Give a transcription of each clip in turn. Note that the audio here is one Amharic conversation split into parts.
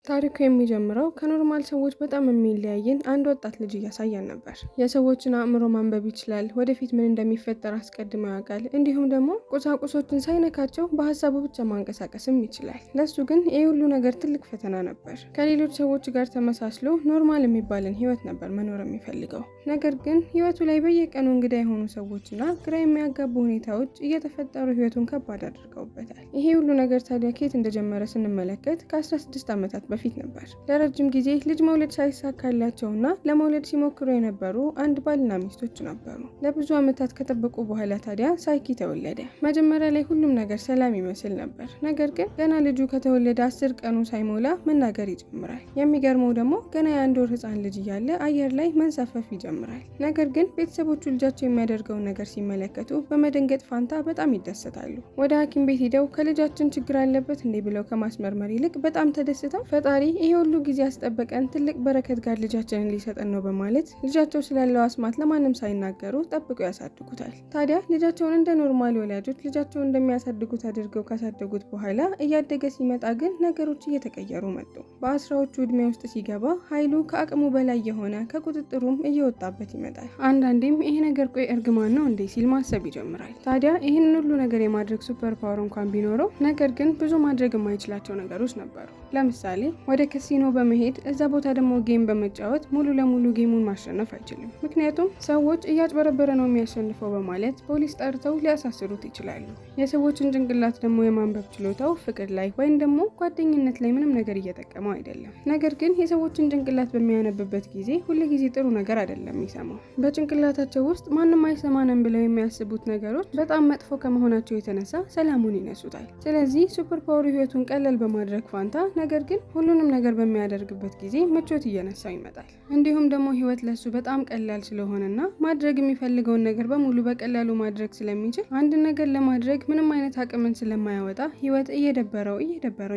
ታሪኩ የሚጀምረው ከኖርማል ሰዎች በጣም የሚለያየን አንድ ወጣት ልጅ እያሳየን ነበር። የሰዎችን አእምሮ ማንበብ ይችላል፣ ወደፊት ምን እንደሚፈጠር አስቀድሞ ያውቃል፣ እንዲሁም ደግሞ ቁሳቁሶችን ሳይነካቸው በሀሳቡ ብቻ ማንቀሳቀስም ይችላል። ለሱ ግን ይህ ሁሉ ነገር ትልቅ ፈተና ነበር። ከሌሎች ሰዎች ጋር ተመሳስሎ ኖርማል የሚባልን ህይወት ነበር መኖር የሚፈልገው። ነገር ግን ህይወቱ ላይ በየቀኑ እንግዳ የሆኑ ሰዎችና ግራ የሚያጋቡ ሁኔታዎች እየተፈጠሩ ህይወቱን ከባድ አድርገውበታል። ይሄ ሁሉ ነገር ታዲያ ከየት እንደጀመረ ስንመለከት ከ16 ዓመታት በፊት ነበር። ለረጅም ጊዜ ልጅ መውለድ ሳይሳካላቸውና ለመውለድ ሲሞክሩ የነበሩ አንድ ባልና ሚስቶች ነበሩ። ለብዙ ዓመታት ከጠበቁ በኋላ ታዲያ ሳይኪ ተወለደ። መጀመሪያ ላይ ሁሉም ነገር ሰላም ይመስል ነበር። ነገር ግን ገና ልጁ ከተወለደ 10 ቀኑ ሳይሞላ መናገር ይጀምራል። የሚገርመው ደግሞ ገና የአንድ ወር ህፃን ልጅ እያለ አየር ላይ መንሳፈፍ ይጀምራል። ነገር ግን ቤተሰቦቹ ልጃቸው የሚያደርገውን ነገር ሲመለከቱ በመደንገጥ ፋንታ በጣም ይደሰታሉ። ወደ ሐኪም ቤት ሄደው ከልጃችን ችግር አለበት እንዴ ብለው ከማስመርመር ይልቅ በጣም ተደስተው ፈጣሪ ይሄ ሁሉ ጊዜ ያስጠበቀን ትልቅ በረከት ጋር ልጃችንን ሊሰጠን ነው በማለት ልጃቸው ስላለው አስማት ለማንም ሳይናገሩ ጠብቀው ያሳድጉታል። ታዲያ ልጃቸውን እንደ ኖርማል ወላጆች ልጃቸውን እንደሚያሳድጉት አድርገው ካሳደጉት በኋላ እያደገ ሲመጣ ግን ነገሮች እየተቀየሩ መጡ። በአስራዎቹ እድሜ ውስጥ ሲገባ ኃይሉ ከአቅሙ በላይ የሆነ ከቁጥጥሩም እየወጣበት ይመጣል። አንዳንዴም ይሄ ነገር ቆይ እርግማን ነው እንዴ ሲል ማሰብ ይጀምራል። ታዲያ ይህንን ሁሉ ነገር የማድረግ ሱፐር ፓወር እንኳን ቢኖረው ነገር ግን ብዙ ማድረግ የማይችላቸው ነገሮች ነበሩ። ለምሳሌ ወደ ካሲኖ በመሄድ እዛ ቦታ ደግሞ ጌም በመጫወት ሙሉ ለሙሉ ጌሙን ማሸነፍ አይችልም። ምክንያቱም ሰዎች እያጭበረበረ ነው የሚያሸንፈው በማለት ፖሊስ ጠርተው ሊያሳስሩት ይችላሉ። የሰዎችን ጭንቅላት ደግሞ የማንበብ ችሎታው ፍቅር ላይ ወይም ደግሞ ጓደኝነት ላይ ምንም ነገር እየጠቀመው አይደለም። ነገር ግን የሰዎችን ጭንቅላት በሚያነብበት ጊዜ ሁል ጊዜ ጥሩ ነገር አይደለም የሚሰማው። በጭንቅላታቸው ውስጥ ማንም አይሰማንም ብለው የሚያስቡት ነገሮች በጣም መጥፎ ከመሆናቸው የተነሳ ሰላሙን ይነሱታል። ስለዚህ ሱፐር ፓወር ህይወቱን ቀለል በማድረግ ፋንታ ነገር ግን ሁሉንም ነገር በሚያደርግበት ጊዜ ምቾት እየነሳው ይመጣል። እንዲሁም ደግሞ ህይወት ለሱ በጣም ቀላል ስለሆነና ማድረግ የሚፈልገውን ነገር በሙሉ በቀላሉ ማድረግ ስለሚችል አንድ ነገር ለማድረግ ምንም አይነት አቅምን ስለማያወጣ ህይወት እየደበረው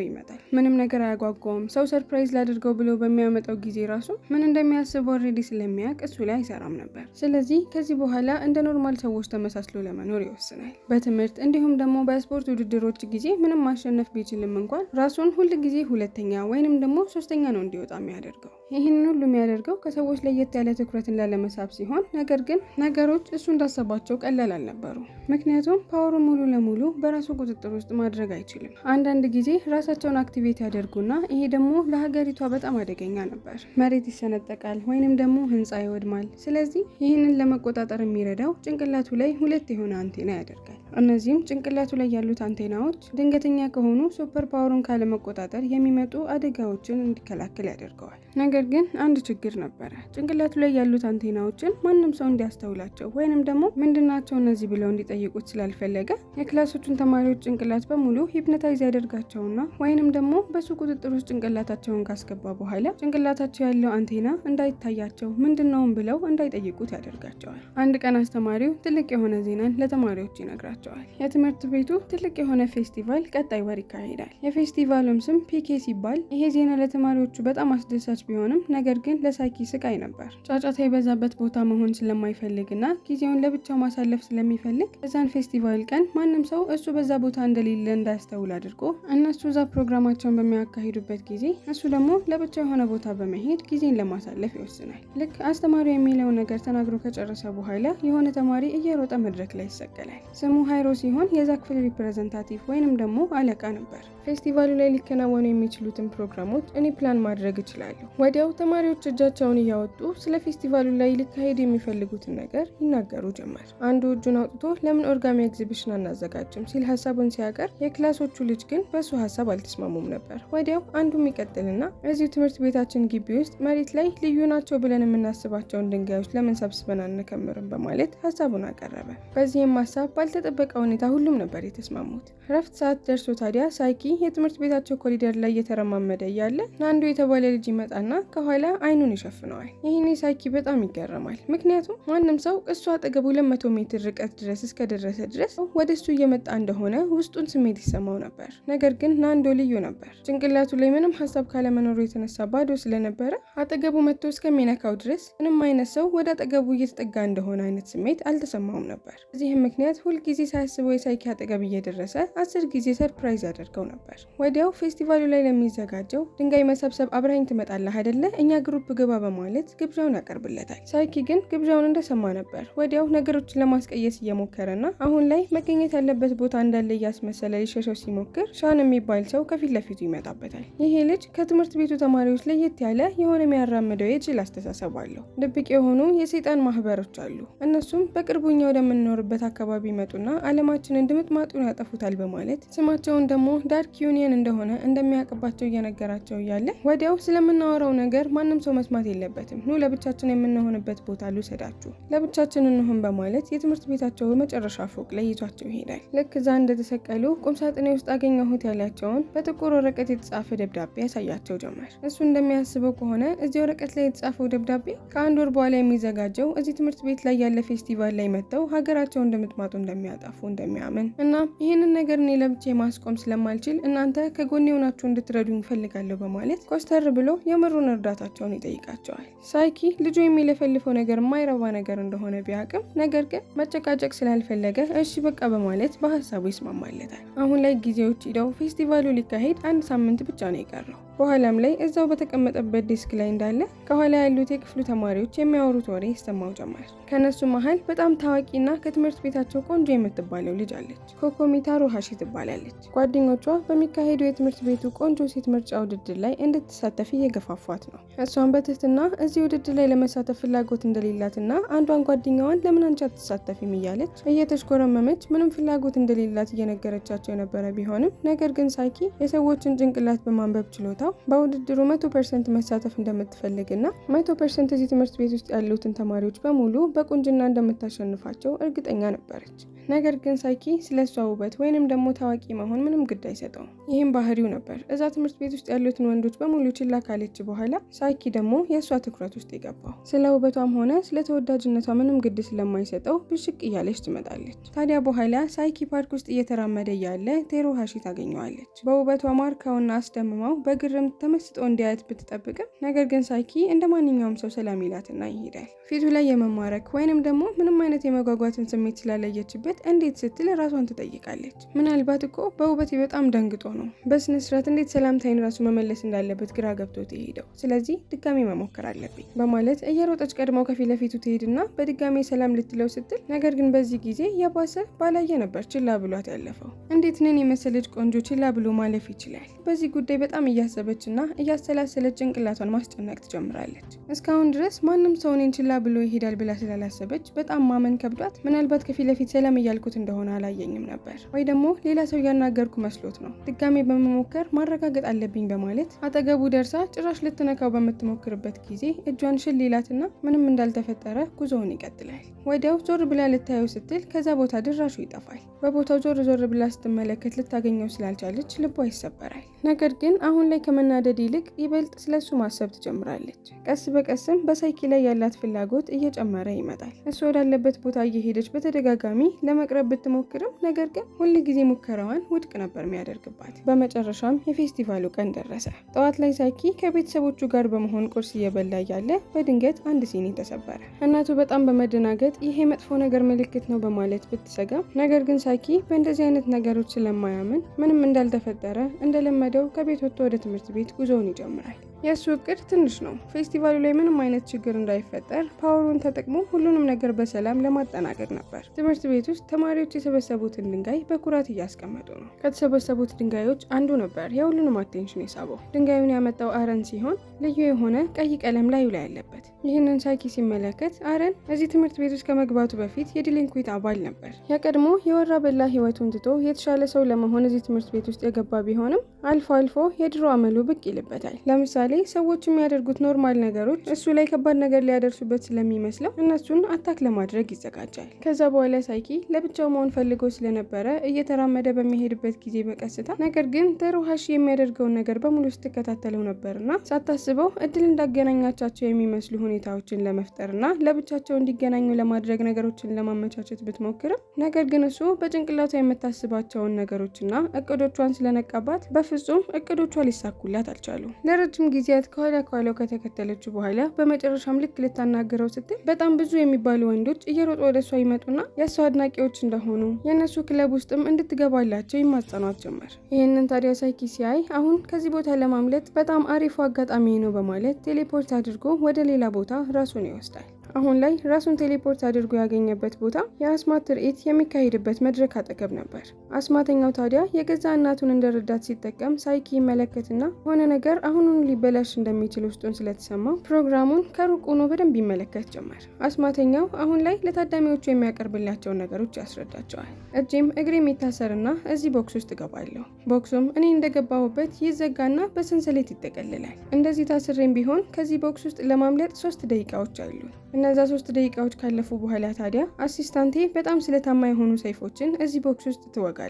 ይመጣል። ምንም ነገር አያጓጓውም። ሰው ሰርፕራይዝ ላድርገው ብሎ በሚያመጣው ጊዜ ራሱ ምን እንደሚያስብ ኦልሬዲ ስለሚያውቅ እሱ ላይ አይሰራም ነበር። ስለዚህ ከዚህ በኋላ እንደ ኖርማል ሰዎች ተመሳስሎ ለመኖር ይወስናል። በትምህርት እንዲሁም ደግሞ በስፖርት ውድድሮች ጊዜ ምንም ማሸነፍ ቢችልም እንኳን ራሱን ሁል ጊዜ ሁለተኛ ወይንም ደግሞ ሶስተኛ ነው እንዲወጣ የሚያደርገው። ይህንን ሁሉ የሚያደርገው ከሰዎች ለየት ያለ ትኩረትን ላለመሳብ ሲሆን ነገር ግን ነገሮች እሱ እንዳሰባቸው ቀላል አልነበሩ። ምክንያቱም ፓወሩ ሙሉ ለሙሉ በራሱ ቁጥጥር ውስጥ ማድረግ አይችልም። አንዳንድ ጊዜ ራሳቸውን አክቲቬት ያደርጉና ይሄ ደግሞ ለሀገሪቷ በጣም አደገኛ ነበር። መሬት ይሰነጠቃል ወይንም ደግሞ ህንፃ ይወድማል። ስለዚህ ይህንን ለመቆጣጠር የሚረዳው ጭንቅላቱ ላይ ሁለት የሆነ አንቴና ያደርጋል። እነዚህም ጭንቅላቱ ላይ ያሉት አንቴናዎች ድንገተኛ ከሆኑ ሱፐር ፓወሩን ካለመቆጣጠር የሚመጡ አደጋዎችን እንዲከላከል ያደርገዋል። ነገር ግን አንድ ችግር ነበረ። ጭንቅላቱ ላይ ያሉት አንቴናዎችን ማንም ሰው እንዲያስተውላቸው ወይንም ደግሞ ምንድናቸው እነዚህ ብለው እንዲጠይቁት ስላልፈለገ የክላሶቹን ተማሪዎች ጭንቅላት በሙሉ ሂፕኖታይዝ ያደርጋቸውና ወይንም ደግሞ በሱ ቁጥጥር ውስጥ ጭንቅላታቸውን ካስገባ በኋላ ጭንቅላታቸው ያለው አንቴና እንዳይታያቸው ምንድነውም ብለው እንዳይጠይቁት ያደርጋቸዋል። አንድ ቀን አስተማሪው ትልቅ የሆነ ዜናን ለተማሪዎች ይነግራቸዋል። የትምህርት ቤቱ ትልቅ የሆነ ፌስቲቫል ቀጣይ ወር ይካሄዳል። የፌስቲቫሉም ስም ፒኬ ሲባል ይሄ ዜና ለተማሪዎቹ በጣም አስደሳች ቢሆንም ነገር ግን ለሳይኪ ስቃይ ነበር። ጫጫታ የበዛበት ቦታ መሆን ስለማይፈልግና ጊዜውን ለብቻው ማሳለፍ ስለሚፈልግ እዛን ፌስቲቫል ቀን ማንም ሰው እሱ በዛ ቦታ እንደሌለ እንዳያስተውል አድርጎ እነሱ እዛ ፕሮግራማቸውን በሚያካሂዱበት ጊዜ እሱ ደግሞ ለብቻው የሆነ ቦታ በመሄድ ጊዜን ለማሳለፍ ይወስናል። ልክ አስተማሪው የሚለውን ነገር ተናግሮ ከጨረሰ በኋላ የሆነ ተማሪ እየሮጠ መድረክ ላይ ይሰቀላል። ስሙ ሃይሮ ሲሆን የዛ ክፍል ሪፕሬዘንታቲቭ ወይንም ደግሞ አለቃ ነበር። ፌስቲቫሉ ላይ ሊከናወኑ የሚችሉትን ፕሮግራሞች እኔ ፕላን ማድረግ እችላለሁ። ወዲያው ተማሪዎች እጃቸውን እያወጡ ስለ ፌስቲቫሉ ላይ ሊካሄድ የሚፈልጉትን ነገር ይናገሩ ጀመር። አንዱ እጁን አውጥቶ ለምን ኦርጋሚ ኤግዚቢሽን አናዘጋጅም ሲል ሀሳቡን ሲያቀርብ የክላሶቹ ልጅ ግን በሱ ሀሳብ አልተስማሙም ነበር። ወዲያው አንዱም ይቀጥልና እዚሁ ትምህርት ቤታችን ግቢ ውስጥ መሬት ላይ ልዩ ናቸው ብለን የምናስባቸውን ድንጋዮች ለምን ሰብስበን አንከምርም በማለት ሀሳቡን አቀረበ። በዚህም ሀሳብ ባልተጠበቀ ሁኔታ ሁሉም ነበር የተስማሙት። ረፍት ሰዓት ደርሶ ታዲያ ሳይኪ የትምህርት ቤታቸው ኮሪደር ላይ እየተረማመደ እያለ ናንዶ የተባለ ልጅ ይመጣና ከኋላ አይኑን ይሸፍነዋል። ይህኔ ሳይኪ በጣም ይገረማል። ምክንያቱም ማንም ሰው እሱ አጠገቡ 200 ሜትር ርቀት ድረስ እስከደረሰ ድረስ ወደ እሱ እየመጣ እንደሆነ ውስጡን ስሜት ይሰማው ነበር። ነገር ግን ናንዶ ልዩ ነበር። ጭንቅላቱ ላይ ምንም ሀሳብ ካለመኖሩ የተነሳ ባዶ ስለነበረ አጠገቡ መጥቶ እስከሚነካው ድረስ ምንም አይነት ሰው ወደ አጠገቡ እየተጠጋ እንደሆነ አይነት ስሜት አልተሰማውም ነበር። በዚህም ምክንያት ሁልጊዜ ሳያስበው የሳይኪ አጠገብ እየደረሰ 10 ጊዜ ሰርፕራይዝ ያደርገው ነበር። ወዲያው ፌስቲቫሉ ላይ ለሚዘጋጀው ድንጋይ መሰብሰብ አብረኸኝ ትመጣለህ አይደለ? እኛ ግሩፕ ግባ በማለት ግብዣውን ያቀርብለታል። ሳይኪ ግን ግብዣውን እንደሰማ ነበር ወዲያው ነገሮችን ለማስቀየስ እየሞከረና አሁን ላይ መገኘት ያለበት ቦታ እንዳለ እያስመሰለ ሊሸሸው ሲሞክር ሻን የሚባል ሰው ከፊት ለፊቱ ይመጣበታል። ይሄ ልጅ ከትምህርት ቤቱ ተማሪዎች ለየት ያለ የሆነ የሚያራምደው የጅል አስተሳሰብ አለው። ድብቅ የሆኑ የሰይጣን ማህበሮች አሉ። እነሱም በቅርቡ እኛ ወደምንኖርበት አካባቢ ይመጡና ዓለማችንን ድምጥማጡን ያጠፉታል በማለት ስማቸውን ደግሞ ዳርክ ዩኒየን እንደሆነ እንደሚያውቅባቸው እየነገራቸው እያለ ወዲያው ስለምናወራው ነገር ማንም ሰው መስማት የለበትም፣ ኑ ለብቻችን የምንሆንበት ቦታ ልውሰዳችሁ፣ ለብቻችን እንሁን በማለት የትምህርት ቤታቸው በመጨረሻ ፎቅ ላይ ይዟቸው ይሄዳል። ልክ እዛ እንደተሰቀሉ ቁምሳጥኔ ውስጥ አገኘሁት ያላቸውን በጥቁር ወረቀት የተጻፈ ደብዳቤ ያሳያቸው ጀመር። እሱ እንደሚያስበው ከሆነ እዚህ ወረቀት ላይ የተጻፈው ደብዳቤ ከአንድ ወር በኋላ የሚዘጋጀው እዚህ ትምህርት ቤት ላይ ያለ ፌስቲቫል ላይ መጥተው ሀገራቸውን እንደምትማጡ እንደሚያጠፉ እንደሚያምን እና ይህንን ነገር እኔ ለብቻ ማስቆም ስለማልችል እናንተ ከጎኔ ሆናችሁ እንድትረዱኝ እፈልጋለሁ በማለት ኮስተር ብሎ የምሩን እርዳታቸውን ይጠይቃቸዋል። ሳይኪ ልጁ የሚለፈልፈው ነገር የማይረባ ነገር እንደሆነ ቢያቅም ነገር ግን መጨቃጨቅ ስላልፈለገ እሺ በቃ በማለት በሀሳቡ ይስማማለታል። አሁን ላይ ጊዜዎች ሂደው ፌስቲቫሉ ሊካሄድ 1 ሳምንት ብቻ ነው የቀረው። በኋላም ላይ እዛው በተቀመጠበት ዴስክ ላይ እንዳለ ከኋላ ያሉት የክፍሉ ተማሪዎች የሚያወሩት ወሬ ይሰማው ጀመር። ከነሱ መሃል በጣም ታዋቂና ከትምህርት ቤታቸው ቆንጆ የምትባለው ልጅ አለች። ኮኮሚታሩ ሃሺ ትባላለች። ጓደኞቿ በሚካሄዱ የትምህርት ቤቱ ቆንጆ ሴት ምርጫ ውድድር ላይ እንድትሳተፍ እየገፋፏት ነው። እሷን በትህትና እዚህ ውድድር ላይ ለመሳተፍ ፍላጎት እንደሌላትና አንዷን ጓደኛዋን ለምን አንቺ አትሳተፊም እያለች እየተሽኮረመመች ምንም ፍላጎት እንደሌላት እየነገረቻቸው የነበረ ቢሆንም ነገር ግን ሳይኪ የሰዎችን ጭንቅላት በማንበብ ችሎታ በውድድሩ 100% መሳተፍ እንደምትፈልግና 100% እዚህ ትምህርት ቤት ውስጥ ያሉትን ተማሪዎች በሙሉ በቁንጅና እንደምታሸንፋቸው እርግጠኛ ነበረች። ነገር ግን ሳይኪ ስለሷ ውበት ወይንም ደግሞ ታዋቂ መሆን ምንም ግድ አይሰጠውም። ይህም ባህሪው ነበር። እዛ ትምህርት ቤት ውስጥ ያሉትን ወንዶች በሙሉ ችላ ካለች በኋላ ሳይኪ ደግሞ የእሷ ትኩረት ውስጥ የገባው ስለ ውበቷም ሆነ ስለ ተወዳጅነቷ ምንም ግድ ስለማይሰጠው ብሽቅ እያለች ትመጣለች። ታዲያ በኋላ ሳይኪ ፓርክ ውስጥ እየተራመደ ያለ ቴሮ ሃሺ ታገኘዋለች። በውበቷ ማርካውና አስደምማው በግርም ተመስጦ እንዲያየት ብትጠብቅም ነገር ግን ሳይኪ እንደ ማንኛውም ሰው ሰላም ይላትና ይሄዳል። ፊቱ ላይ የመማረክ ወይንም ደግሞ ምንም አይነት የመጓጓትን ስሜት ስላለየችበት እንዴት ስትል ራሷን ትጠይቃለች። ምናልባት እኮ በውበቴ በጣም ደንግጦ ነው በስነ ስርዓት እንዴት ሰላምታይን ራሱ መመለስ እንዳለበት ግራ ገብቶት ይሄደው። ስለዚህ ድጋሜ መሞከር አለብኝ በማለት እየሮጠች ቀድመው ከፊት ለፊቱ ትሄድና በድጋሜ ሰላም ልትለው ስትል ነገር ግን በዚህ ጊዜ የባሰ ባላየ ነበር ችላ ብሏት ያለፈው። እንዴት ነን የመሰለች ቆንጆ ችላ ብሎ ማለፍ ይችላል? በዚህ ጉዳይ በጣም እያሰበችና እያሰላሰለች ጭንቅላቷን ማስጨነቅ ትጀምራለች። እስካሁን ድረስ ማንም ሰው እኔን ችላ ብሎ ይሄዳል ብላ ስላላሰበች በጣም ማመን ከብዷት ምናልባት ከፊት ለፊት ሰላም እያልኩት እንደሆነ አላየኝም ነበር ወይ ደግሞ ሌላ ሰው እያናገርኩ መስሎት ነው፣ ድጋሜ በመሞከር ማረጋገጥ አለብኝ በማለት አጠገቡ ደርሳ ጭራሽ ልትነካው በምትሞክርበት ጊዜ እጇን ሽል ይላትና ምንም እንዳልተፈጠረ ጉዞውን ይቀጥላል። ወዲያው ዞር ብላ ልታየው ስትል ከዛ ቦታ ድራሹ ይጠፋል። በቦታው ዞር ብላ ስትመለከት ልታገኘው ስላልቻለች ልቧ ይሰበራል። ነገር ግን አሁን ላይ ከመናደድ ይልቅ ይበልጥ ስለሱ ማሰብ ትጀምራለች። ቀስ በቀስም በሳይኪ ላይ ያላት ፍላጎት እየጨመረ ይመጣል። እሱ ወዳለበት ቦታ እየሄደች በተደጋጋሚ ለመቅረብ ብትሞክርም ነገር ግን ሁል ጊዜ ሙከራዋን ውድቅ ነበር የሚያደርግባት። በመጨረሻም የፌስቲቫሉ ቀን ደረሰ። ጠዋት ላይ ሳይኪ ከቤተሰቦቹ ጋር በመሆን ቁርስ እየበላ እያለ በድንገት አንድ ሲኒ ተሰበረ። እናቱ በጣም በመደናገጥ ይሄ መጥፎ ነገር ምልክት ነው በማለት ብትሰጋም ነገር ግን ሳይኪ በእንደዚህ አይነት ነገሮች ስለማያምን ምንም እንዳልተፈጠረ እንደለመደው ከቤት ወጥቶ ወደ ትምህርት ቤት ጉዞውን ይጀምራል። የእሱ እቅድ ትንሽ ነው። ፌስቲቫሉ ላይ ምንም አይነት ችግር እንዳይፈጠር ፓወሩን ተጠቅሞ ሁሉንም ነገር በሰላም ለማጠናቀቅ ነበር። ትምህርት ቤት ውስጥ ተማሪዎች የሰበሰቡትን ድንጋይ በኩራት እያስቀመጡ ነው። ከተሰበሰቡት ድንጋዮች አንዱ ነበር የሁሉንም አቴንሽን የሳበው። ድንጋዩን ያመጣው አረን ሲሆን ልዩ የሆነ ቀይ ቀለም ላዩ ላይ ያለበት። ይህንን ሳይኪ ሲመለከት አረን እዚህ ትምህርት ቤት ውስጥ ከመግባቱ በፊት የዲሊንኩዊት አባል ነበር። የቀድሞ የወራ በላ ህይወቱን ትቶ የተሻለ ሰው ለመሆን እዚህ ትምህርት ቤት ውስጥ የገባ ቢሆንም አልፎ አልፎ የድሮ አመሉ ብቅ ይልበታል። ለምሳሌ ሰዎች የሚያደርጉት ኖርማል ነገሮች እሱ ላይ ከባድ ነገር ሊያደርሱበት ስለሚመስለው እነሱን አታክ ለማድረግ ይዘጋጃል። ከዛ በኋላ ሳይኪ ለብቻው መሆን ፈልጎ ስለነበረ እየተራመደ በሚሄድበት ጊዜ በቀስታ ነገር ግን ቴሮ ሃሺ የሚያደርገውን ነገር በሙሉ ስትከታተለው ነበርና ሳታስበው እድል እንዳገናኛቻቸው የሚመስሉ ሁኔታዎችን ለመፍጠርና ለብቻቸው እንዲገናኙ ለማድረግ ነገሮችን ለማመቻቸት ብትሞክርም ነገር ግን እሱ በጭንቅላቷ የምታስባቸውን ነገሮችና እቅዶቿን ስለነቃባት በፍጹም እቅዶቿ ሊሳኩላት አልቻሉ። ለረጅም ጊዜያት ከኋላው ከተከተለችው በኋላ በመጨረሻም ልክ ልታናገረው ስትል በጣም ብዙ የሚባሉ ወንዶች እየሮጡ ወደ እሷ ይመጡና የእሷ አድናቂዎች እንደሆኑ የእነሱ ክለብ ውስጥም እንድትገባላቸው ይማጸኗት ጀመር። ይህንን ታዲያ ሳይኪ ሲያይ አሁን ከዚህ ቦታ ለማምለጥ በጣም አሪፉ አጋጣሚ ነው በማለት ቴሌፖርት አድርጎ ወደ ሌላ ቦታ ራሱን ይወስዳል። አሁን ላይ ራሱን ቴሌፖርት አድርጎ ያገኘበት ቦታ የአስማት ትርኢት የሚካሄድበት መድረክ አጠገብ ነበር። አስማተኛው ታዲያ የገዛ እናቱን እንደረዳት ሲጠቀም ሳይኪ ይመለከትና ሆነ ነገር አሁኑን ሊበላሽ እንደሚችል ውስጡን ስለተሰማው ፕሮግራሙን ከሩቅ ሆኖ በደንብ ይመለከት ጀመር። አስማተኛው አሁን ላይ ለታዳሚዎቹ የሚያቀርብላቸውን ነገሮች ያስረዳቸዋል። እጄም እግሬ የሚታሰርና እዚህ ቦክስ ውስጥ እገባለሁ። ቦክሱም እኔ እንደገባሁበት ይዘጋና በሰንሰለት ይጠቀልላል። እንደዚህ ታስሬም ቢሆን ከዚህ ቦክስ ውስጥ ለማምለጥ 3 ደቂቃዎች አሉ። እነዛ 3 ደቂቃዎች ካለፉ በኋላ ታዲያ አሲስታንቴ በጣም ስለታማ የሆኑ ሰይፎችን እዚህ ቦክስ ውስጥ ትወጋለች።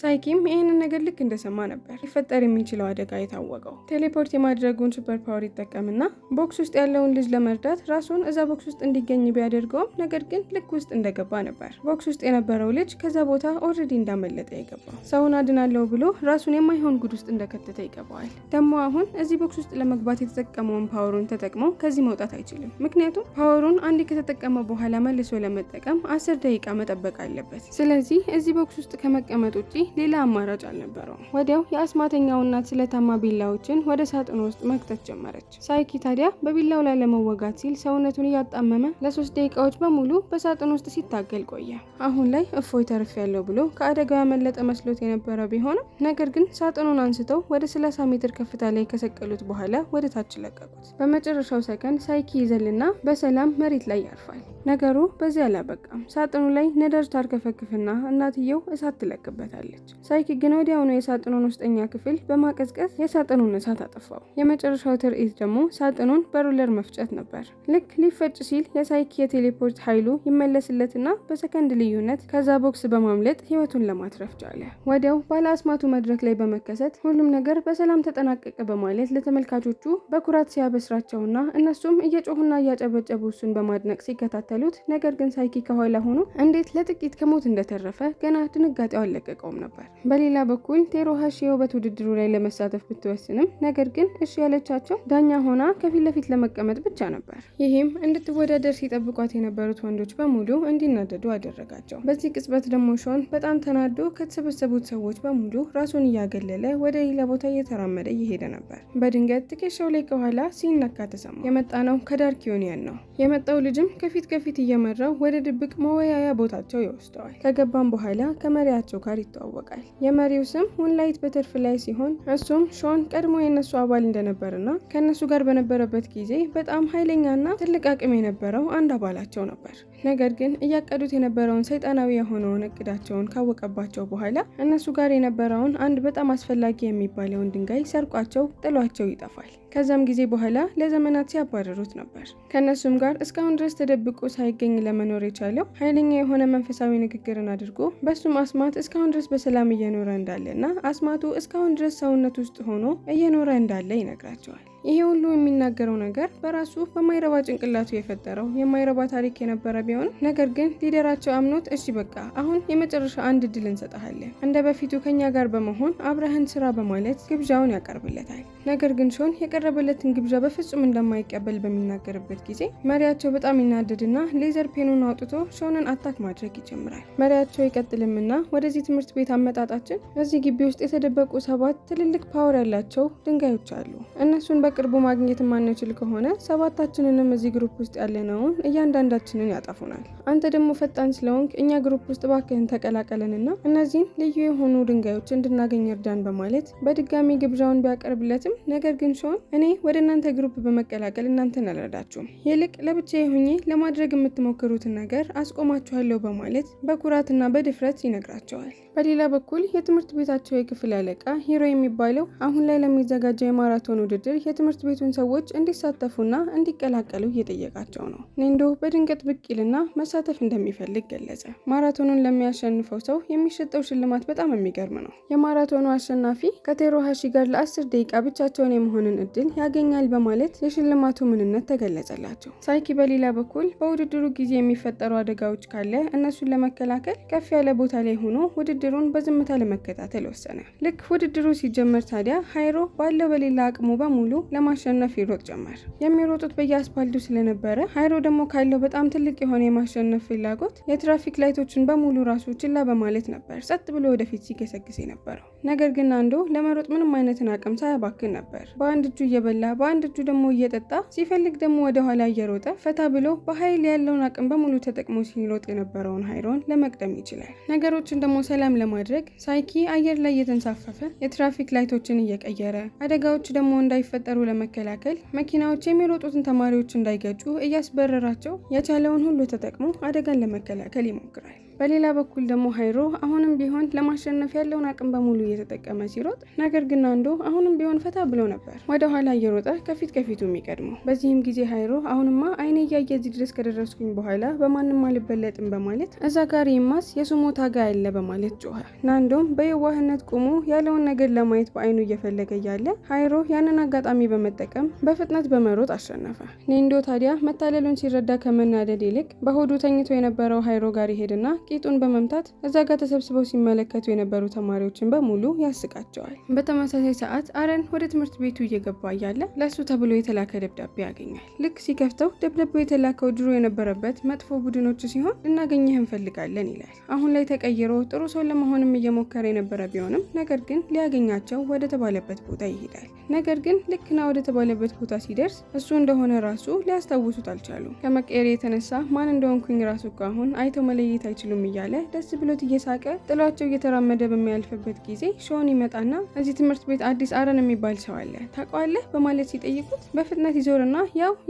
ሳይኪም ይህንን ነገር ልክ እንደሰማ ነበር ሊፈጠር የሚችለው አደጋ የታወቀው። ቴሌፖርት የማድረጉን ሱፐር ፓወር ይጠቀምና ቦክስ ውስጥ ያለውን ልጅ ለመርዳት ራሱን እዛ ቦክስ ውስጥ እንዲገኝ ቢያደርገውም ነገር ግን ልክ ውስጥ እንደገባ ነበር ቦክስ ውስጥ የነበረው ልጅ ከዛ ቦታ ኦልሬዲ እንዳመለጠ ይገባው። ሰውን አድናለሁ ብሎ ራሱን የማይሆን ጉድ ውስጥ እንደከተተ ይገባዋል። ደግሞ አሁን እዚህ ቦክስ ውስጥ ለመግባት የተጠቀመውን ፓወሩን ተጠቅሞ ከዚህ መውጣት አይችልም። ምክንያቱም ፓወሩን አንድ ከተጠቀመ በኋላ መልሶ ለመጠቀም 10 ደቂቃ መጠበቅ አለበት። ስለዚህ እዚህ ቦክስ ውስጥ ከመቀመጥ ውጪ ሌላ አማራጭ አልነበረውም። ወዲያው የአስማተኛው እናት ስለታማ ቢላዎችን ወደ ሳጥኑ ውስጥ መክተት ጀመረች። ሳይኪ ታዲያ በቢላው ላይ ለመወጋት ሲል ሰውነቱን እያጣመመ ለ3 ደቂቃዎች በሙሉ በሳጥኑ ውስጥ ሲታገል ቆየ። አሁን ላይ እፎይ ተርፌያለሁ ብሎ ከአደጋው ያመለጠ መስሎት የነበረ ቢሆንም ነገር ግን ሳጥኑን አንስተው ወደ 30 ሜትር ከፍታ ላይ ከሰቀሉት በኋላ ወደ ታች ለቀቁት። በመጨረሻው ሰከንድ ሳይኪ ይዘልና በሰላም መሬት ላይ ያርፋል። ነገሩ በዚህ አላበቃም። ሳጥኑ ላይ ነዳጅ ታርከፈክፍና እናትየው እሳት ትለቅበታለች። ሳይኪ ግን ወዲያውኑ የሳጥኑን ውስጠኛ ክፍል በማቀዝቀዝ የሳጥኑን እሳት አጠፋው። የመጨረሻው ትርኢት ደግሞ ሳጥኑን በሩለር መፍጨት ነበር። ልክ ሊፈጭ ሲል የሳይኪ የቴሌፖርት ኃይሉ ይመለስለትና በሰከንድ ልዩነት ከዛ ቦክስ በማምለጥ ህይወቱን ለማትረፍ ቻለ። ወዲያው ባለ አስማቱ መድረክ ላይ በመከሰት ሁሉም ነገር በሰላም ተጠናቀቀ በማለት ለተመልካቾቹ በኩራት ሲያበስራቸውና እነሱም እየጮሁና እያጨበጨቡ እሱን በማድነቅ ሲከታተሉት፣ ነገር ግን ሳይኪ ከኋላ ሆኖ እንዴት ለጥቂት ከሞት እንደተረፈ ገና ድንጋጤው አልለቀቀውም ነበር። በሌላ በኩል ቴሮሃሺ የውበት ውድድሩ ላይ ለመሳተፍ ብትወስንም ነገር ግን እሺ ያለቻቸው ዳኛ ሆና ከፊት ለፊት ለመቀመጥ ብቻ ነበር። ይህም እንድትወዳደር ሲጠብቋት የነበሩት ወንዶች በሙሉ እንዲናደዱ አደረጋቸው። በዚህ ቅጽበት ደግሞ ሾን በጣም ተናዶ ከተሰበሰቡት ሰዎች በሙሉ ራሱን እያገለለ ወደ ሌላ ቦታ እየተራመደ እየሄደ ነበር። በድንገት ትከሻው ላይ ከኋላ ሲነካ ተሰማ። የመጣ ነው ከዳርክ ዩኒየን ነው። የመጣው ልጅም ከፊት እየመራው ወደ ድብቅ መወያያ ቦታቸው ይወስደዋል። ከገባም በኋላ ከመሪያቸው ጋር ይተዋወቃል። የመሪው ስም ሙንላይት በተርፍላይ ሲሆን እሱም ሾን ቀድሞ የነሱ አባል እንደነበርና ከነሱ ጋር በነበረበት ጊዜ በጣም ኃይለኛና ትልቅ አቅም የነበረው አንድ አባላቸው ነበር። ነገር ግን እያቀዱት የነበረውን ሰይጣናዊ የሆነውን እቅዳቸውን ካወቀባቸው በኋላ እነሱ ጋር የነበረውን አንድ በጣም አስፈላጊ የሚባለውን ድንጋይ ሰርቋቸው ጥሏቸው ይጠፋል። ከዛም ጊዜ በኋላ ለዘመናት ሲያባረሩት ነበር። ከነሱም ጋር እስካሁን ድረስ ተደብቆ ሳይገኝ ለመኖር የቻለው ኃይለኛ የሆነ መንፈሳዊ ንግግርን አድርጎ በሱም አስማት እስካሁን ድረስ በሰላም እየኖረ እንዳለና አስማቱ እስካሁን ድረስ ሰውነት ውስጥ ሆኖ እየኖረ እንዳለ ይነግራቸዋል። ይሄ ሁሉ የሚናገረው ነገር በራሱ በማይረባ ጭንቅላቱ የፈጠረው የማይረባ ታሪክ የነበረ ቢሆን ነገር ግን ሊደራቸው አምኖት እሺ በቃ አሁን የመጨረሻ አንድ እድል እንሰጣለን፣ እንደ በፊቱ ከኛ ጋር በመሆን አብረህን ስራ በማለት ግብዣውን ያቀርብለታል። ነገር ግን ሾን የቀረበለትን ግብዣ በፍጹም እንደማይቀበል በሚናገርበት ጊዜ መሪያቸው በጣም ይናደድና ሌዘር ፔኑን አውጥቶ ሾንን አታክ ማድረግ ይጀምራል። መሪያቸው ይቀጥልምና ወደዚህ ትምህርት ቤት አመጣጣችን እዚህ ግቢ ውስጥ የተደበቁ 7 ትልልቅ ፓወር ያላቸው ድንጋዮች አሉ። እነሱን በቅርቡ ማግኘት ማንችል ከሆነ 7ታችንንም እዚህ ግሩፕ ውስጥ ያለነውን እያንዳንዳችንን ያጠፉናል። አንተ ደግሞ ፈጣን ስለሆንክ እኛ ግሩፕ ውስጥ ባክህን ተቀላቀለንና እነዚህን ልዩ የሆኑ ድንጋዮች እንድናገኝ እርዳን በማለት በድጋሚ ግብዣውን ቢያቀርብለትም ነገር ግን ሾን እኔ ወደ እናንተ ግሩፕ በመቀላቀል እናንተን አልረዳችሁም፣ ይልቅ ለብቻዬ ሆኜ ለማድረግ የምትሞክሩትን ነገር አስቆማችኋለሁ በማለት በኩራትና በድፍረት ይነግራቸዋል። በሌላ በኩል የትምህርት ቤታቸው የክፍል አለቃ ሂሮ የሚባለው አሁን ላይ ለሚዘጋጀው የማራቶን ውድድር የትምህርት ቤቱን ሰዎች እንዲሳተፉና እንዲቀላቀሉ እየጠየቃቸው ነው። ኔንዶ በድንገት ብቅ ይልና መሳተፍ እንደሚፈልግ ገለጸ። ማራቶኑን ለሚያሸንፈው ሰው የሚሰጠው ሽልማት በጣም የሚገርም ነው። የማራቶኑ አሸናፊ ከቴሮሃሺ ጋር ለ10 ደቂቃ ብቻቸውን የመሆንን እድል ያገኛል በማለት የሽልማቱ ምንነት ተገለጸላቸው። ሳይኪ በሌላ በኩል በውድድሩ ጊዜ የሚፈጠሩ አደጋዎች ካለ እነሱን ለመከላከል ከፍ ያለ ቦታ ላይ ሆኖ ውድድሩን በዝምታ ለመከታተል ወሰነ። ልክ ውድድሩ ሲጀመር ታዲያ ሃይሮ ባለው በሌላ አቅሙ በሙሉ ለማሸነፍ ይሮጥ ጀመር። የሚሮጡት በየአስፓልቱ ስለነበረ ሃይሮ ደግሞ ካለው በጣም ትልቅ የሆነ የማሸነፍ ፍላጎት የትራፊክ ላይቶችን በሙሉ ራሱ ችላ በማለት ነበር ጸጥ ብሎ ወደፊት ሲገሰግስ የነበረው። ነገር ግን ናንዶ ለመሮጥ ምንም አይነትን አቅም ሳያባክን ነበር። በአንድ እጁ እየበላ በአንድ እጁ ደግሞ እየጠጣ ሲፈልግ ደግሞ ወደ ኋላ እየሮጠ ፈታ ብሎ በኃይል ያለውን አቅም በሙሉ ተጠቅሞ ሲሮጥ የነበረውን ሃይሮን ለመቅደም ይችላል። ነገሮችን ደግሞ ሰላም ለማድረግ ሳይኪ አየር ላይ እየተንሳፈፈ የትራፊክ ላይቶችን እየቀየረ አደጋዎች ደግሞ እንዳይፈጠሩ ለመከላከል መኪናዎች የሚሮጡትን ተማሪዎች እንዳይገጩ እያስበረራቸው የቻለውን ሁሉ ተጠቅሞ አደጋን ለመከላከል ይሞክራል። በሌላ በኩል ደግሞ ሃይሮ አሁንም ቢሆን ለማሸነፍ ያለውን አቅም በሙሉ እየተጠቀመ ሲሮጥ፣ ነገር ግን ናንዶ አሁንም ቢሆን ፈታ ብሎ ነበር ወደ ኋላ እየሮጠ ከፊት ከፊቱ የሚቀድመው። በዚህም ጊዜ ሃይሮ አሁንማ አይኔ እያየ እዚህ ድረስ ከደረስኩኝ በኋላ በማንም አልበለጥም በማለት እዛ ጋር ይማስ የሱሞ ታጋ ያለ በማለት ጮኸ። ናንዶም በየዋህነት ቆሞ ያለውን ነገር ለማየት በአይኑ እየፈለገ እያለ ሃይሮ ያንን አጋጣሚ በመጠቀም በፍጥነት በመሮጥ አሸነፈ። ኔንዶ ታዲያ መታለሉን ሲረዳ ከመናደድ ይልቅ በሆዱ ተኝቶ የነበረው ሃይሮ ጋር ይሄድና ቂጡን በመምታት እዛ ጋር ተሰብስበው ሲመለከቱ የነበሩ ተማሪዎችን በሙሉ ያስቃቸዋል። በተመሳሳይ ሰዓት አረን ወደ ትምህርት ቤቱ እየገባ እያለ ለሱ ተብሎ የተላከ ደብዳቤ ያገኛል። ልክ ሲከፍተው ደብዳቤው የተላከው ድሮ የነበረበት መጥፎ ቡድኖች ሲሆን ልናገኝህ እንፈልጋለን ይላል። አሁን ላይ ተቀይሮ ጥሩ ሰው ለመሆንም እየሞከረ የነበረ ቢሆንም ነገር ግን ሊያገኛቸው ወደ ተባለበት ቦታ ይሄዳል። ነገር ግን ልክና ወደ ተባለበት ቦታ ሲደርስ እሱ እንደሆነ ራሱ ሊያስታውሱት አልቻሉም። ከመቀየር የተነሳ ማን እንደሆንኩኝ ራሱ እኮ አሁን አይተው መለየት አይችሉም እያለ ደስ ብሎት እየሳቀ ጥሏቸው እየተራመደ በሚያልፍበት ጊዜ ሾን ይመጣና እዚህ ትምህርት ቤት አዲስ አረን የሚባል ሰው አለ ታውቀዋለህ በማለት ሲጠይቁት በፍጥነት ይዞርና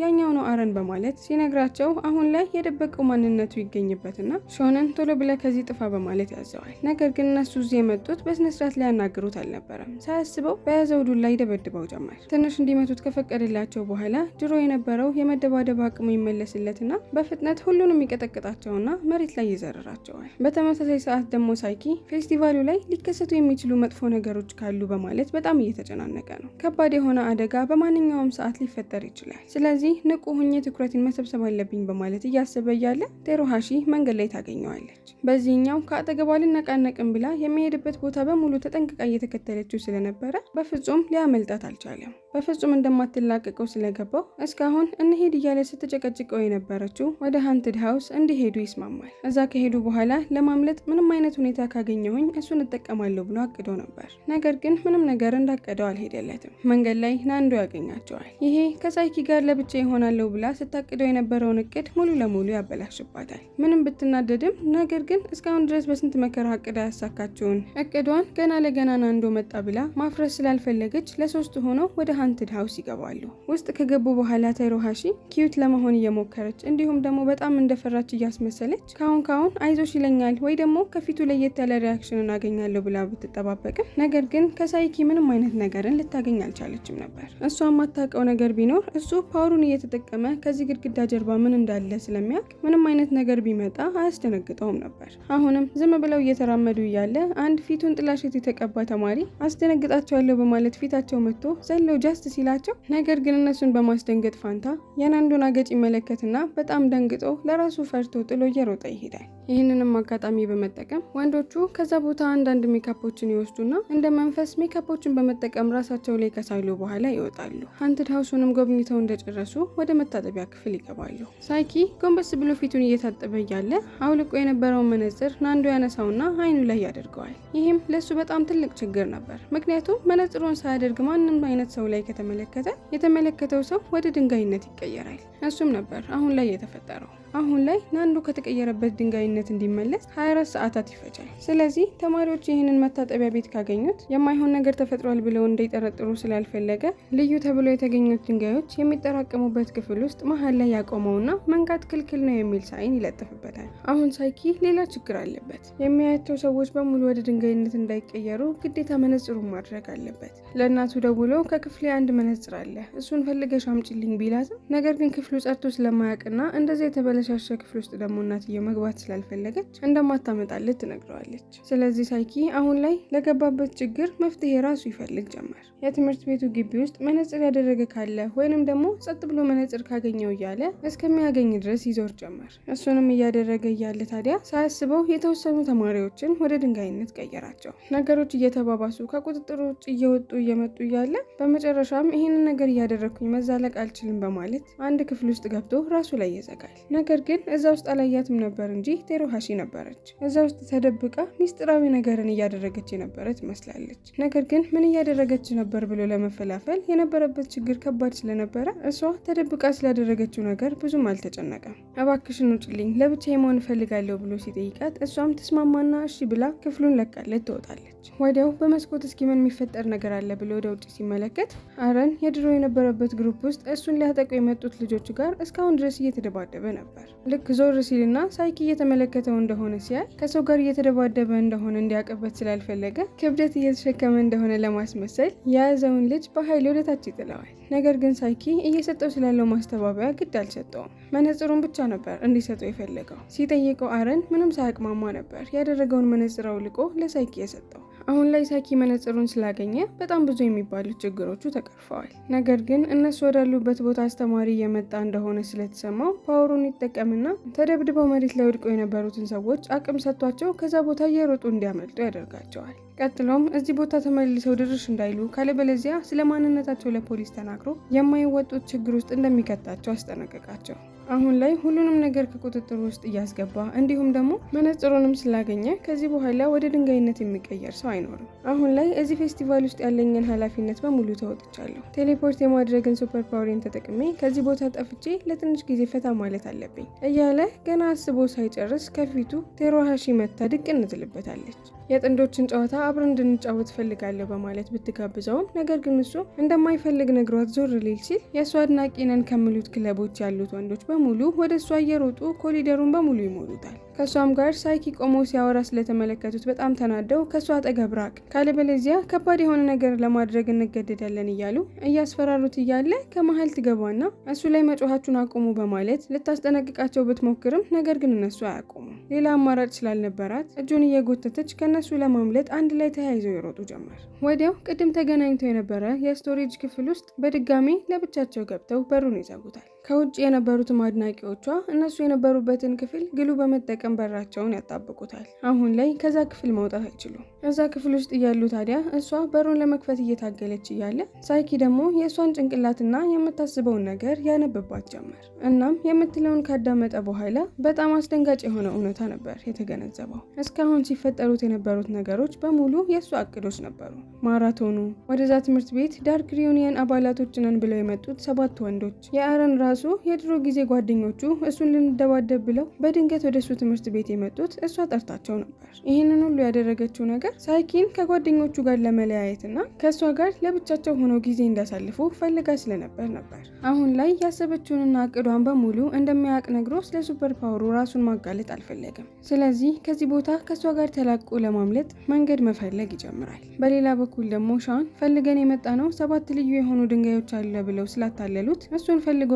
ያኛው ነው አረን በማለት ሲነግራቸው አሁን ላይ የደበቀው ማንነቱ ይገኝበትና ሾንን ቶሎ ብለህ ከዚህ ጥፋ በማለት ያዘዋል። ነገር ግን እነሱ እዚህ የመጡት በስነስርዓት ሊያናግሩት አልነበረም። ሳያስበው በያዘው ዱላ ይደበድበው ጀመር። ትንሽ እንዲመቱት ከፈቀደላቸው በኋላ ድሮ የነበረው የመደባደብ አቅሙ ይመለስለትና በፍጥነት ሁሉንም ይቀጠቅጣቸውና መሬት ላይ ይዘርራል። በተመሳሳይ ሰዓት ደግሞ ሳይኪ ፌስቲቫሉ ላይ ሊከሰቱ የሚችሉ መጥፎ ነገሮች ካሉ በማለት በጣም እየተጨናነቀ ነው። ከባድ የሆነ አደጋ በማንኛውም ሰዓት ሊፈጠር ይችላል። ስለዚህ ንቁ ሆኜ ትኩረትን መሰብሰብ አለብኝ በማለት እያሰበ እያለ ቴሮሃሺ መንገድ ላይ ታገኘዋለች። በዚህኛው ከአጠገቧ ልነቃነቅም ብላ የሚሄድበት ቦታ በሙሉ ተጠንቅቃ እየተከተለችው ስለነበረ በፍጹም ሊያመልጣት አልቻለም። በፍጹም እንደማትላቀቀው ስለገባው እስካሁን እንሄድ እያለ ስትጨቀጭቀው የነበረችው ወደ ሃንትድ ሃውስ እንዲሄዱ ይስማማል። እዛ ከሄዱ በኋላ ለማምለጥ ምንም አይነት ሁኔታ ካገኘሁኝ እሱን እጠቀማለሁ ብሎ አቅዶ ነበር። ነገር ግን ምንም ነገር እንዳቀደው አልሄደለትም። መንገድ ላይ ናንዶ ያገኛቸዋል። ይሄ ከሳይኪ ጋር ለብቻ ይሆናለሁ ብላ ስታቅደው የነበረውን እቅድ ሙሉ ለሙሉ ያበላሽባታል። ምንም ብትናደድም ነገር ግን እስካሁን ድረስ በስንት መከራ አቅዳ ያሳካችውን እቅዷን ገና ለገና ናንዶ መጣ ብላ ማፍረስ ስላልፈለገች ለሶስቱ ሆነው ወደ ሃንትድ ሃውስ ይገባሉ። ውስጥ ከገቡ በኋላ ቴሮሃሺ ኪዩት ለመሆን እየሞከረች እንዲሁም ደግሞ በጣም እንደፈራች እያስመሰለች ካሁን አይዞሽ ይለኛል ወይ ደግሞ ከፊቱ ለየት ያለ ሪያክሽን እናገኛለሁ ብላ ብትጠባበቅም ነገር ግን ከሳይኪ ምንም አይነት ነገርን ልታገኝ አልቻለችም ነበር። እሷ የማታውቀው ነገር ቢኖር እሱ ፓወሩን እየተጠቀመ ከዚህ ግድግዳ ጀርባ ምን እንዳለ ስለሚያውቅ ምንም አይነት ነገር ቢመጣ አያስደነግጠውም ነበር። አሁንም ዝም ብለው እየተራመዱ እያለ አንድ ፊቱን ጥላሸት የተቀባ ተማሪ አስደነግጣቸዋለሁ በማለት ፊታቸው መጥቶ ዘለው ጃስት ሲላቸው ነገር ግን እነሱን በማስደንገጥ ፋንታ የናንዶን አገጭ ይመለከትና በጣም ደንግጦ ለራሱ ፈርቶ ጥሎ እየሮጠ ይሄዳል። ይህንንም አጋጣሚ በመጠቀም ወንዶቹ ከዛ ቦታ አንዳንድ ሜካፖችን ይወስዱና እንደ መንፈስ ሜካፖችን በመጠቀም ራሳቸው ላይ ከሳሉ በኋላ ይወጣሉ። ሃንትድ ሃውሱንም ጎብኝተው እንደጨረሱ ወደ መታጠቢያ ክፍል ይገባሉ። ሳይኪ ጎንበስ ብሎ ፊቱን እየታጠበ እያለ አውልቆ የነበረውን መነጽር ናንዶ ያነሳውና አይኑ ላይ ያደርገዋል። ይህም ለሱ በጣም ትልቅ ችግር ነበር። ምክንያቱም መነጽሩን ሳያደርግ ማንም አይነት ሰው ላይ ከተመለከተ የተመለከተው ሰው ወደ ድንጋይነት ይቀየራል። እሱም ነበር አሁን ላይ የተፈጠረው። አሁን ላይ ናንዶ ከተቀየረበት ድንጋይነት እንዲመለስ 24 ሰዓታት ይፈጃል። ስለዚህ ተማሪዎች ይህንን መታጠቢያ ቤት ካገኙት የማይሆን ነገር ተፈጥሯል ብለው እንዳይጠረጥሩ ስላልፈለገ ልዩ ተብሎ የተገኙት ድንጋዮች የሚጠራቀሙበት ክፍል ውስጥ መሀል ላይ ያቆመውና መንካት ክልክል ነው የሚል ሳይን ይለጥፍበታል። አሁን ሳይኪ ሌላ ችግር አለበት። የሚያያቸው ሰዎች በሙሉ ወደ ድንጋይነት እንዳይቀየሩ ግዴታ መነጽሩን ማድረግ አለበት። ለእናቱ ደውሎ ከክፍሌ አንድ መነጽር አለ እሱን ፈልገሽ አምጪልኝ ቢላትም ነገር ግን ክፍሉ ጸድቶ ስለማያውቅና እንደዚህ በተበለሻሸ ክፍል ውስጥ ደግሞ እናትየው መግባት ስላልፈለገች እንደማታመጣለት ትነግረዋለች። ስለዚህ ሳይኪ አሁን ላይ ለገባበት ችግር መፍትሄ ራሱ ይፈልግ ጀመር። የትምህርት ቤቱ ግቢ ውስጥ መነጽር ያደረገ ካለ ወይንም ደግሞ ጸጥ ብሎ መነጽር ካገኘው እያለ እስከሚያገኝ ድረስ ይዞር ጀመር። እሱንም እያደረገ እያለ ታዲያ ሳያስበው የተወሰኑ ተማሪዎችን ወደ ድንጋይነት ቀየራቸው። ነገሮች እየተባባሱ ከቁጥጥር ውጭ እየወጡ እየመጡ እያለ በመጨረሻም ይህንን ነገር እያደረግኩኝ መዛለቅ አልችልም በማለት አንድ ክፍል ውስጥ ገብቶ ራሱ ላይ ይዘጋል። ነገር ግን እዛ ውስጥ አላያትም ነበር እንጂ ቴሩሃሺ ነበረች። እዛ ውስጥ ተደብቃ ሚስጥራዊ ነገርን እያደረገች የነበረ ትመስላለች። ነገር ግን ምን እያደረገች ነበር ብሎ ለመፈላፈል የነበረበት ችግር ከባድ ስለነበረ እሷ ተደብቃ ስላደረገችው ነገር ብዙም አልተጨነቀም። እባክሽን ውጭልኝ፣ ለብቻዬ መሆን እፈልጋለሁ ብሎ ሲጠይቃት እሷም ተስማማና እሺ ብላ ክፍሉን ለቃለት ትወጣለች። ወዲያው በመስኮት እስኪ ምን የሚፈጠር ነገር አለ ብሎ ወደ ውጭ ሲመለከት አረን የድሮ የነበረበት ግሩፕ ውስጥ እሱን ሊያጠቁ የመጡት ልጆች ጋር እስካሁን ድረስ እየተደባደበ ነበር። ልክ ዞር ሲልና ሳይኪ እየተመለከተው እንደሆነ ሲያይ ከሰው ጋር እየተደባደበ እንደሆነ እንዲያውቅበት ስላልፈለገ ክብደት እየተሸከመ እንደሆነ ለማስመሰል የያዘውን ልጅ በኃይል ወደ ታች ይጥለዋል። ነገር ግን ሳይኪ እየሰጠው ስላለው ማስተባበያ ግድ አልሰጠውም። መነጽሩን ብቻ ነበር እንዲሰጠው የፈለገው። ሲጠይቀው አረን ምንም ሳያቅማማ ነበር ያደረገውን መነጽር አውልቆ ለሳይኪ የሰጠው። አሁን ላይ ሳይኪ መነጽሩን ስላገኘ በጣም ብዙ የሚባሉ ችግሮቹ ተቀርፈዋል። ነገር ግን እነሱ ወዳሉበት ቦታ አስተማሪ እየመጣ እንደሆነ ስለተሰማው ፓወሩን ይጠቀምና ተደብድበው መሬት ላይ ወድቀው የነበሩትን ሰዎች አቅም ሰጥቷቸው ከዛ ቦታ እየሮጡ እንዲያመልጡ ያደርጋቸዋል። ቀጥሎም እዚህ ቦታ ተመልሰው ድርሽ እንዳይሉ ካለበለዚያ ስለ ማንነታቸው ለፖሊስ ተናግሮ የማይወጡት ችግር ውስጥ እንደሚከታቸው አስጠነቀቃቸው። አሁን ላይ ሁሉንም ነገር ከቁጥጥር ውስጥ እያስገባ እንዲሁም ደግሞ መነጽሩንም ስላገኘ ከዚህ በኋላ ወደ ድንጋይነት የሚቀየር ሰው አይኖርም። አሁን ላይ እዚህ ፌስቲቫል ውስጥ ያለኝን ኃላፊነት በሙሉ ተወጥቻለሁ። ቴሌፖርት የማድረግን ሱፐር ፓወሬን ተጠቅሜ ከዚህ ቦታ ጠፍቼ ለትንሽ ጊዜ ፈታ ማለት አለብኝ እያለ ገና አስቦ ሳይጨርስ ከፊቱ ቴሩሃሺ መታ ድቅን ትልበታለች። የጥንዶችን ጨዋታ አብረን እንድንጫወት ፈልጋለሁ በማለት ብትጋብዘውም ነገር ግን እሱ እንደማይፈልግ ነግሯት ዞር ሊል ሲል የእሱ አድናቂ ነን ከሚሉት ክለቦች ያሉት ወንዶች በሙሉ ወደ እሷ እየሮጡ ኮሊደሩን በሙሉ ይሞሉታል። ከእሷም ጋር ሳይኪ ቆሞ ሲያወራ ስለተመለከቱት በጣም ተናደው ከእሷ አጠገብ ራቅ፣ ካለበለዚያ ከባድ የሆነ ነገር ለማድረግ እንገደዳለን እያሉ እያስፈራሩት እያለ ከመሀል ትገባና እሱ ላይ መጮኋችሁን አቁሙ በማለት ልታስጠነቅቃቸው ብትሞክርም ነገር ግን እነሱ አያቆሙ። ሌላ አማራጭ ስላልነበራት እጁን እየጎተተች ከነሱ ለማምለጥ አንድ ላይ ተያይዘው ይሮጡ ጀመር። ወዲያው ቅድም ተገናኝተው የነበረ የስቶሬጅ ክፍል ውስጥ በድጋሚ ለብቻቸው ገብተው በሩን ይዘጉታል። ከውጭ የነበሩትም አድናቂዎቿ እነሱ የነበሩበትን ክፍል ግሉ በመጠቀም በራቸውን ያጣብቁታል። አሁን ላይ ከዛ ክፍል መውጣት አይችሉም። እዛ ክፍል ውስጥ እያሉ ታዲያ እሷ በሩን ለመክፈት እየታገለች እያለ ሳይኪ ደግሞ የእሷን ጭንቅላትና የምታስበውን ነገር ያነብባት ጀመር። እናም የምትለውን ካዳመጠ በኋላ በጣም አስደንጋጭ የሆነ እውነታ ነበር የተገነዘበው። እስካሁን ሲፈጠሩት የነበሩት ነገሮች በሙሉ የእሷ እቅዶች ነበሩ። ማራቶኑ፣ ወደዛ ትምህርት ቤት ዳርክ ሪዩኒየን አባላቶች ነን ብለው የመጡት 7 ወንዶች፣ የአረን ራሱ የድሮ ጊዜ ጓደኞቹ እሱን ልንደባደብ ብለው በድንገት ወደ እሱ ትምህርት ቤት የመጡት እሷ ጠርታቸው ነበር። ይህንን ሁሉ ያደረገችው ነገር ሳይኪን ከጓደኞቹ ጋር ለመለያየትና ከእሷ ጋር ለብቻቸው ሆነው ጊዜ እንዲያሳልፉ ፈልጋ ስለነበር ነበር። አሁን ላይ ያሰበችውንና እቅዷን በሙሉ እንደሚያውቅ ነግሮ ስለ ሱፐር ፓወሩ ራሱን ማጋለጥ አልፈለግም። ስለዚህ ከዚህ ቦታ ከእሷ ጋር ተላቆ ለማምለጥ መንገድ መፈለግ ይጀምራል። በሌላ በኩል ደግሞ ሻን ፈልገን የመጣ ነው 7 ልዩ የሆኑ ድንጋዮች አለ ብለው ስላታለሉት እሱን ፈልጎ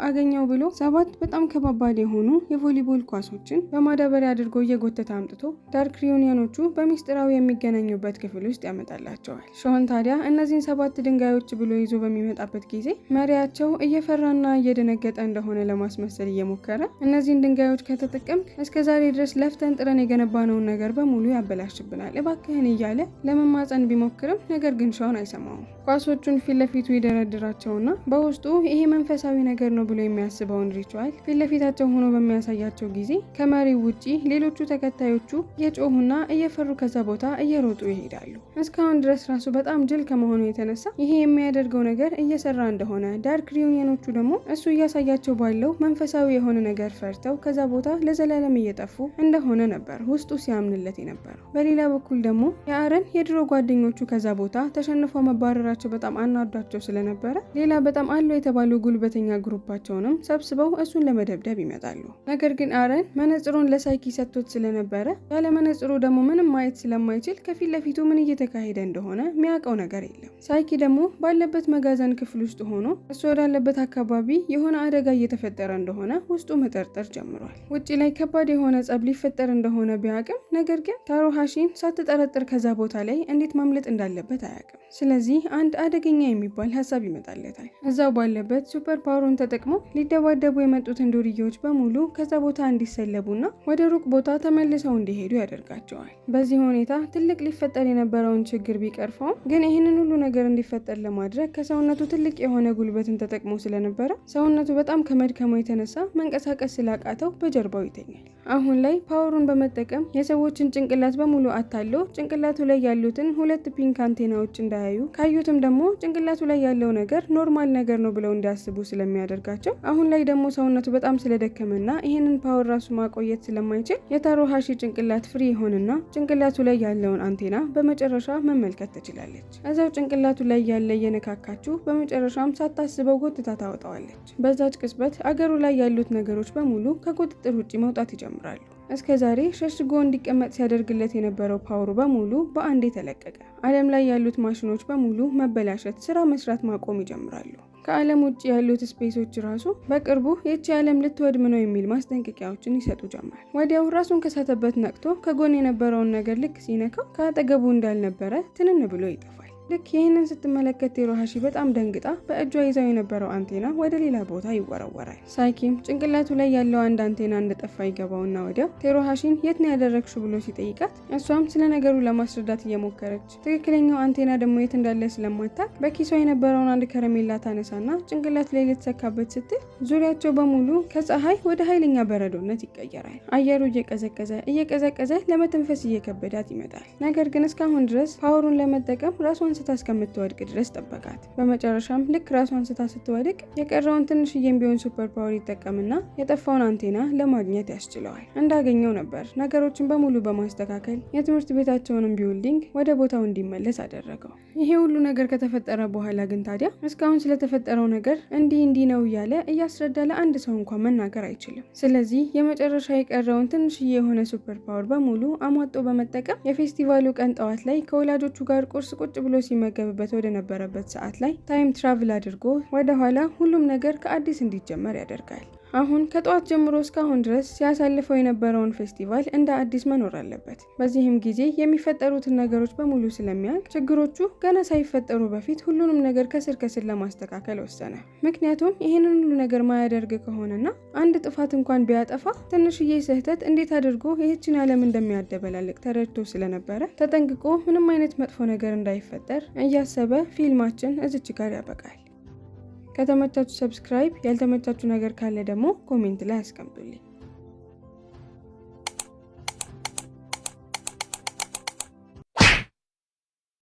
አገኘው ብሎ 7 በጣም ከባባድ የሆኑ የቮሊቦል ኳሶችን በማዳበሪያ አድርጎ እየጎተተ አምጥቶ ዳርክ ሪዩኒየኖቹ በሚስጥራዊ የሚገናኙበት ክፍል ውስጥ ያመጣላቸዋል። ሾን ታዲያ እነዚህን 7 ድንጋዮች ብሎ ይዞ በሚመጣበት ጊዜ መሪያቸው እየፈራና እየደነገጠ እንደሆነ ለማስመሰል እየሞከረ እነዚህን ድንጋዮች ከተጠቀምክ እስከዛሬ ድረስ ለፍተን ጥረን የገነባነውን ነገር በሙሉ ያበላሽብናል እባክህን እያለ ለመማፀን ቢሞክርም ነገር ግን ሾን አይሰማውም። ኳሶቹን ፊት ለፊቱ ይደረድራቸውና በውስጡ ይሄ መንፈሳዊ ነገር ነው ብሎ የሚያስበውን ሪቹዋል ፊት ለፊታቸው ሆኖ በሚያሳያቸው ጊዜ ከመሪው ውጪ ሌሎቹ ተከታዮቹ እየጮሁና እየፈሩ ከዛ ቦታ እየሮጡ ይሄዳሉ። እስካሁን ድረስ ራሱ በጣም ጅል ከመሆኑ የተነሳ ይሄ የሚያደርገው ነገር እየሰራ እንደሆነ ዳርክ ሪዩኒየኖቹ ደግሞ እሱ እያሳያቸው ባለው መንፈሳዊ የሆነ ነገር ፈርተው ከዛ ቦታ ለዘላለም እየጠፉ እንደሆነ ነበር ውስጡ ሲያምንለት የነበረው። በሌላ በኩል ደግሞ የአረን የድሮ ጓደኞቹ ከዛ ቦታ ተሸንፈው መባረራቸው በጣም አናዷቸው ስለነበረ ሌላ በጣም አለው የተባሉ ጉልበተኛ ግሩፓቸውንም ሰብስበው እሱን ለመደብደብ ይመጣሉ። ነገር ግን አረን መነጽሩን ለሳይኪ ሰጥቶት ስለነበረ ያለ መነጽሩ ደግሞ ምንም ማየት ስለማይችል ከፊት ለፊቱ ምን እየተካሄደ እንደሆነ የሚያውቀው ነገር የለም። ሳይኪ ደግሞ ባለበት መጋዘን ክፍል ውስጥ ሆኖ እሱ ወዳለበት አካባቢ የሆነ አደጋ እየተፈጠረ እንደሆነ ውስጡ መጠርጠር ጀምሯል። ውጪ ላይ ከባድ የሆነ ጸብ ሊፈጠር እንደሆነ ቢያውቅም ነገር ግን ታሮሃሺን ሳትጠረጥር ከዛ ቦታ ላይ እንዴት ማምለጥ እንዳለበት አያውቅም። ስለዚህ አንድ አደገኛ የሚባል ሀሳብ ይመጣለታል። እዛው ባለበት ሱፐር ፓወሩን ተጠቅሞ ሊደባደቡ የመጡትን ዱርዬዎች በሙሉ ከዛ ቦታ እንዲሰለቡና ወደ ሩቅ ቦታ ተመልሰው እንዲሄዱ ያደርጋቸዋል። በዚህ ሁኔታ ትልቅ ሊፈጠር የነበረውን ችግር ቢቀርፈውም ግን ይህንን ሁሉ ነገር እንዲፈጠር ለማድረግ ከሰውነቱ ትልቅ የሆነ ጉልበትን ተጠቅሞ ስለነበረ ሰውነቱ በጣም ከመድከሙ የተነሳ መንቀሳቀስ ስላቃተው በጀርባው ይተኛል። አሁን ላይ ፓወሩን በመጠቀም የሰዎችን ጭንቅላት በሙሉ አታሎ ጭንቅላቱ ላይ ያሉትን 2 ፒንክ አንቴናዎች እንዳያዩ ካዩትም ደግሞ ጭንቅላቱ ላይ ያለው ነገር ኖርማል ነገር ነው ብለው እንዲያስቡ ስለሚያደርጋቸው አሁን ላይ ደግሞ ሰውነቱ በጣም ስለደከመና ይህንን ፓወር ራሱ ማቆየት ስለማይችል የታሮሃሺ ጭንቅላት ፍሪ ይሆንና ጭንቅላቱ ላይ ያለውን አንቴና በመጨረሻ መመልከት ትችላለች። እዛው ጭንቅላቱ ላይ ያለ የነካካችሁ በመጨረሻም ሳታስበው ጎትታ ታወጣዋለች። በዛች ቅጽበት አገሩ ላይ ያሉት ነገሮች በሙሉ ከቁጥጥር ውጪ መውጣት ይጀምራሉ። እስከ ዛሬ ሸሽጎ እንዲቀመጥ ሲያደርግለት የነበረው ፓወሩ በሙሉ በአንዴ ተለቀቀ። ዓለም ላይ ያሉት ማሽኖች በሙሉ መበላሸት፣ ስራ መስራት ማቆም ይጀምራሉ። ከዓለም ውጭ ያሉት ስፔሶች ራሱ በቅርቡ ይህች ዓለም ልትወድም ነው የሚል ማስጠንቀቂያዎችን ይሰጡ ጀመር። ወዲያው ራሱን ከሳተበት ነቅቶ ከጎን የነበረውን ነገር ልክ ሲነካው ከአጠገቡ እንዳልነበረ ትንን ብሎ ይጠፋል። ልክ ይህንን ስትመለከት ቴሮሃሺ በጣም ደንግጣ በእጇ ይዛው የነበረው አንቴና ወደ ሌላ ቦታ ይወረወራል። ሳይኪም ጭንቅላቱ ላይ ያለው አንድ አንቴና እንደጠፋ ይገባውና ወዲያው ቴሮሃሺን የት ነው ያደረግሽው ብሎ ሲጠይቃት እሷም ስለ ነገሩ ለማስረዳት እየሞከረች ትክክለኛው አንቴና ደግሞ የት እንዳለ ስለማታውቅ በኪሷ የነበረውን አንድ ከረሜላ ታነሳና ጭንቅላቱ ላይ ልትሰካበት ስትል ዙሪያቸው በሙሉ ከፀሐይ ወደ ኃይለኛ በረዶነት ይቀየራል። አየሩ እየቀዘቀዘ ለመተንፈስ እየከበዳት ይመጣል። ነገር ግን እስካሁን ድረስ ፓወሩን ለመጠቀም ራሷን ስታ እስከምትወድቅ ድረስ ጠበቃት። በመጨረሻም ልክ ራሷን ስታ ስትወድቅ የቀረውን ትንሽዬም ቢሆን ሱፐር ፓወር ይጠቀምና የጠፋውን አንቴና ለማግኘት ያስችለዋል። እንዳገኘው ነበር ነገሮችን በሙሉ በማስተካከል የትምህርት ቤታቸውንም ቢውልዲንግ ወደ ቦታው እንዲመለስ አደረገው። ይሄ ሁሉ ነገር ከተፈጠረ በኋላ ግን ታዲያ እስካሁን ስለተፈጠረው ነገር እንዲህ ነው እያለ እያስረዳ ለአንድ ሰው እንኳን መናገር አይችልም። ስለዚህ የመጨረሻ የቀረውን ትንሽዬ የሆነ ሱፐር ፓወር በሙሉ አሟጦ በመጠቀም የፌስቲቫሉ ቀን ጠዋት ላይ ከወላጆቹ ጋር ቁርስ ቁጭ ብሎ ሲመገብበት ወደ ነበረበት ሰዓት ላይ ታይም ትራቭል አድርጎ ወደ ኋላ ሁሉም ነገር ከአዲስ እንዲጀመር ያደርጋል። አሁን ከጠዋት ጀምሮ እስካሁን ድረስ ሲያሳልፈው የነበረውን ፌስቲቫል እንደ አዲስ መኖር አለበት። በዚህም ጊዜ የሚፈጠሩትን ነገሮች በሙሉ ስለሚያውቅ ችግሮቹ ገና ሳይፈጠሩ በፊት ሁሉንም ነገር ከስር ለማስተካከል ወሰነ። ምክንያቱም ይህንን ሁሉ ነገር ማያደርግ ከሆነና አንድ ጥፋት እንኳን ቢያጠፋ ትንሽዬ ስህተት እንዴት አድርጎ ይህችን ዓለም እንደሚያደበላልቅ ተረድቶ ስለነበረ ተጠንቅቆ ምንም አይነት መጥፎ ነገር እንዳይፈጠር እያሰበ ፊልማችን እዚች ጋር ያበቃል። ከተመቻችሁ ሰብስክራይብ፣ ያልተመቻችሁ ነገር ካለ ደግሞ ኮሜንት ላይ አስቀምጡልኝ።